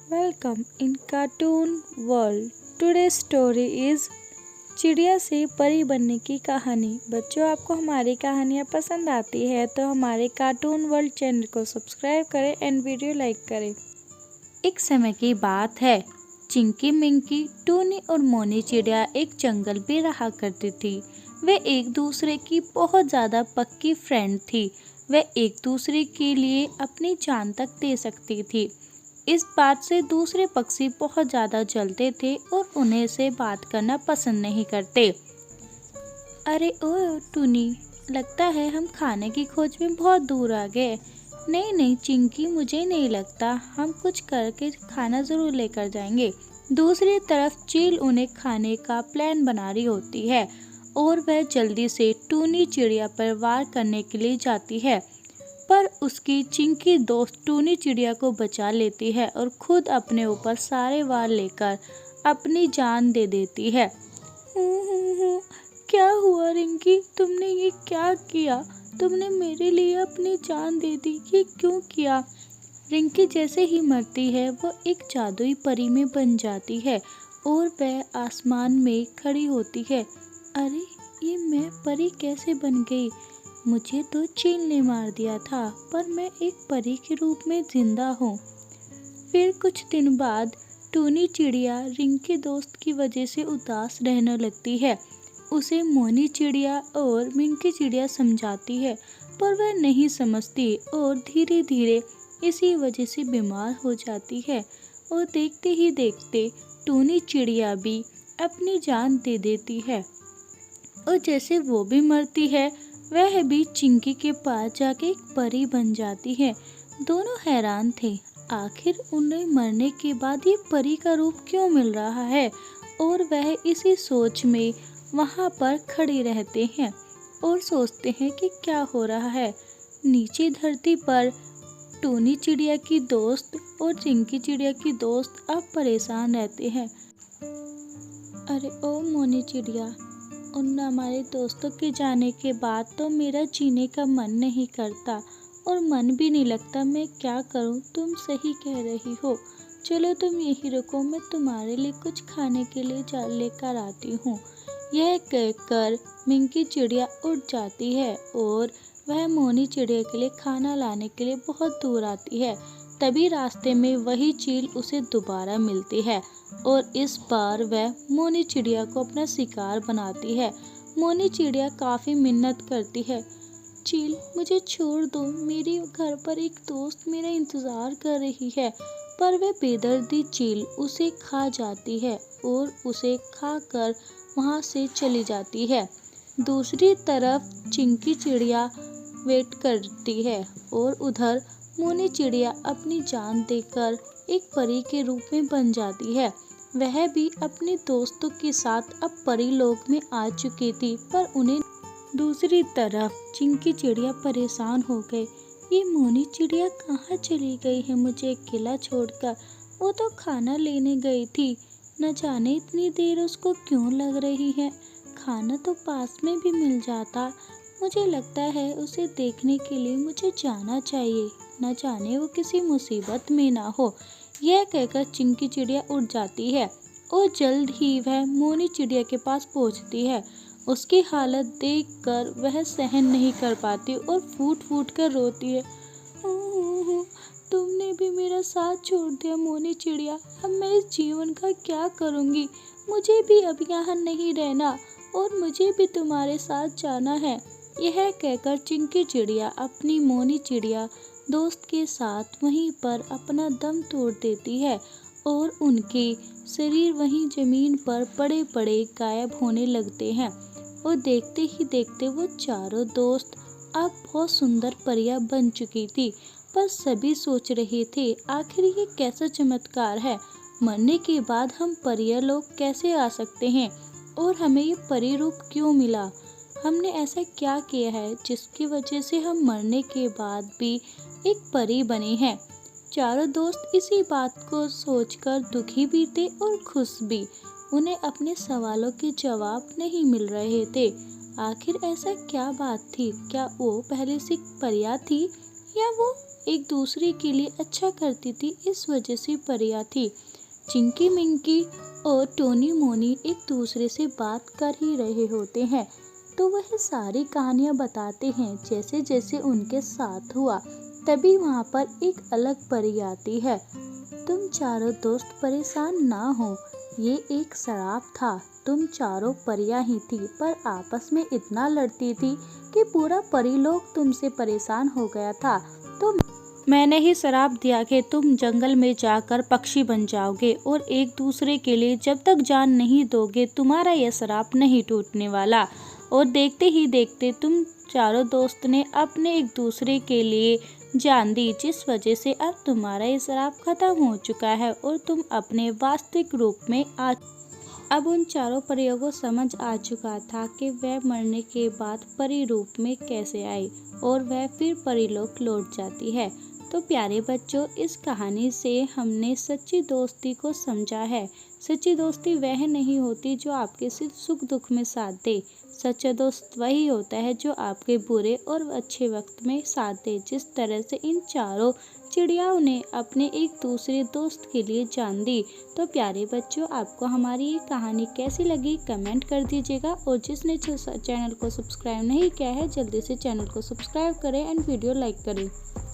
Welcome in Cartoon World. Today's story is चिड़िया से परी बनने की कहानी। बच्चों, आपको हमारी कहानियाँ पसंद आती है तो हमारे कार्टून वर्ल्ड चैनल को सब्सक्राइब करें एंड वीडियो लाइक करें। एक समय की बात है। चिंकी मिंकी, टूनी और मोनी चिड़िया एक जंगल में रहा करती थी। वे एक दूसरे की बहुत ज़्यादा पक्की फ्रेंड थी। वे एक दूसरे के लिए अपनी जान तक दे सकती थी। इस बात से दूसरे पक्षी बहुत ज़्यादा जलते थे और उन्हें से बात करना पसंद नहीं करते। अरे ओ टूनी, लगता है हम खाने की खोज में बहुत दूर आ गए। नहीं नहीं चिंकी, मुझे नहीं लगता, हम कुछ करके खाना ज़रूर लेकर जाएंगे। दूसरी तरफ चील उन्हें खाने का प्लान बना रही होती है और वह जल्दी से टूनी चिड़िया पर वार करने के लिए जाती है, पर उसकी चिंकी दोस्त टूनी चिड़िया को बचा लेती है और खुद अपने ऊपर सारे वार लेकर अपनी जान दे देती है। क्या हुआ रिंकी, तुमने ये क्या किया? तुमने मेरे लिए अपनी जान दे दी, ये क्यों किया? रिंकी जैसे ही मरती है वो एक जादुई परी में बन जाती है और वह आसमान में खड़ी होती है। अरे, ये मैं परी कैसे बन गई? मुझे तो चील ने मार दिया था, पर मैं एक परी के रूप में जिंदा हूँ। फिर कुछ दिन बाद टूनी चिड़िया रिंकी दोस्त की वजह से उदास रहने लगती है। उसे मोनी चिड़िया और मिंकी चिड़िया समझाती है, पर वह नहीं समझती और धीरे धीरे इसी वजह से बीमार हो जाती है। और देखते ही देखते टूनी चिड़िया भी अपनी जान दे देती है और जैसे वो भी मरती है, वह भी चिंकी के पास जाके एक परी बन जाती है। दोनों हैरान थे, आखिर उन्हें मरने के बाद ये परी का रूप क्यों मिल रहा है, और वह इसी सोच में वहाँ पर खड़े रहते हैं और सोचते हैं कि क्या हो रहा है। नीचे धरती पर टूनी चिड़िया की दोस्त और चिंकी चिड़िया की दोस्त अब परेशान रहते हैं। अरे ओ मोनी चिड़िया, उन हमारे दोस्तों के जाने के बाद तो मेरा जीने का मन नहीं करता और मन भी नहीं लगता। मैं क्या करूं? तुम सही कह रही हो। चलो तुम यहीं रुको, मैं तुम्हारे लिए कुछ खाने के लिए लेकर आती हूँ। यह कहकर मिंकी चिड़िया उड़ जाती है और वह मोनी चिड़िया के लिए खाना लाने के लिए बहुत दूर आती है। तभी रास्ते में वही चील उसे दोबारा मिलती है और इस बार वह मोनी चिड़िया को अपना शिकार बनाती है। मोनी चिड़िया काफ़ी मिन्नत करती है, चील मुझे छोड़ दो, मेरे घर पर एक दोस्त मेरा इंतज़ार कर रही है। पर वह बेदर्दी चील उसे खा जाती है और उसे खाकर वहाँ से चली जाती है। दूसरी तरफ चिंकी चिड़िया वेट करती है और उधर मोनी चिड़िया अपनी जान देकर एक परी के रूप में बन जाती है। वह भी अपने दोस्तों के साथ अब परी लोक में आ चुकी थी, पर उन्हें दूसरी तरफ चिंकी चिड़िया परेशान हो गए। ये मोनी चिड़िया कहाँ चली गई है मुझे अकेला छोड़कर? वो तो खाना लेने गई थी, न जाने इतनी देर उसको क्यों लग रही है। खाना तो पास में भी मिल जाता। मुझे लगता है उसे देखने के लिए मुझे जाना चाहिए, न जाने वो किसी मुसीबत में ना हो। यह कहकर चिंकी चिड़िया उड़ जाती है और जल्द ही वह मोनी चिड़िया के पास पहुंचती है। उसकी हालत देखकर वह सहन नहीं कर पाती और फूट फूट कर रोती है। तुमने भी मेरा साथ छोड़ दिया मोनी चिड़िया, अब मैं इस जीवन का क्या करूँगी? मुझे भी अब यहाँ नहीं रहना और मुझे भी तुम्हारे साथ जाना है। यह कहकर चिंकी चिड़िया अपनी मोनी चिड़िया दोस्त के साथ वहीं पर अपना दम तोड़ देती है और उनके शरीर वहीं जमीन पर पड़े पड़े गायब होने लगते हैं। और देखते ही देखते वो चारों दोस्त अब बहुत सुंदर परियां बन चुकी थी। पर सभी सोच रहे थे, आखिर ये कैसा चमत्कार है? मरने के बाद हम परियां लोग कैसे आ सकते हैं और हमें ये परी रूप क्यों मिला? हमने ऐसा क्या किया है जिसकी वजह से हम मरने के बाद भी एक परी बने हैं? चारों दोस्त इसी बात को सोचकर दुखी भी थे और खुश भी। उन्हें अपने सवालों के जवाब नहीं मिल रहे थे। आखिर ऐसा क्या बात थी? क्या वो पहले से परियां थी या वो एक दूसरे के लिए अच्छा करती थी, इस वजह से परियां थी। चिंकी मिंकी और टोनी मोनी एक दूसरे से बात कर ही रहे होते हैं तो वह सारी कहानियाँ बताते हैं जैसे जैसे उनके साथ हुआ। तभी वहाँ पर एक अलग परी आती है। तुम चारों दोस्त परेशान ना हो, ये एक शराब था। तुम चारों परियां ही थी पर आपस में इतना लड़ती थी कि पूरा परीलोक तुमसे परेशान हो गया था। तो मैंने ही शराब दिया कि तुम जंगल में जाकर पक्षी बन जाओगे और एक दूसरे के लिए जब तक जान नहीं दोगे तुम्हारा यह शराब नहीं टूटने वाला। और देखते ही देखते तुम चारों दोस्त ने अपने एक दूसरे के लिए जान दी, जिस वजह से अब तुम्हारा ये शराब खत्म हो चुका है और तुम अपने वास्तविक रूप में अब उन चारों परियों को समझ आ चुका था कि वह मरने के बाद परी रूप में कैसे आई और वह फिर परिलोक लौट जाती है। तो प्यारे बच्चों, इस कहानी से हमने सच्ची दोस्ती को समझा है। सच्ची दोस्ती वह नहीं होती जो आपके सिर्फ सुख दुख में साथ दे। सच्चा दोस्त वही होता है जो आपके बुरे और अच्छे वक्त में साथ दे। जिस तरह से इन चारों चिड़ियाओं ने अपने एक दूसरे दोस्त के लिए जान दी। तो प्यारे बच्चों, आपको हमारी ये कहानी कैसी लगी कमेंट कर दीजिएगा और जिसने चैनल को सब्सक्राइब नहीं किया है जल्दी से चैनल को सब्सक्राइब करें एंड वीडियो लाइक करें।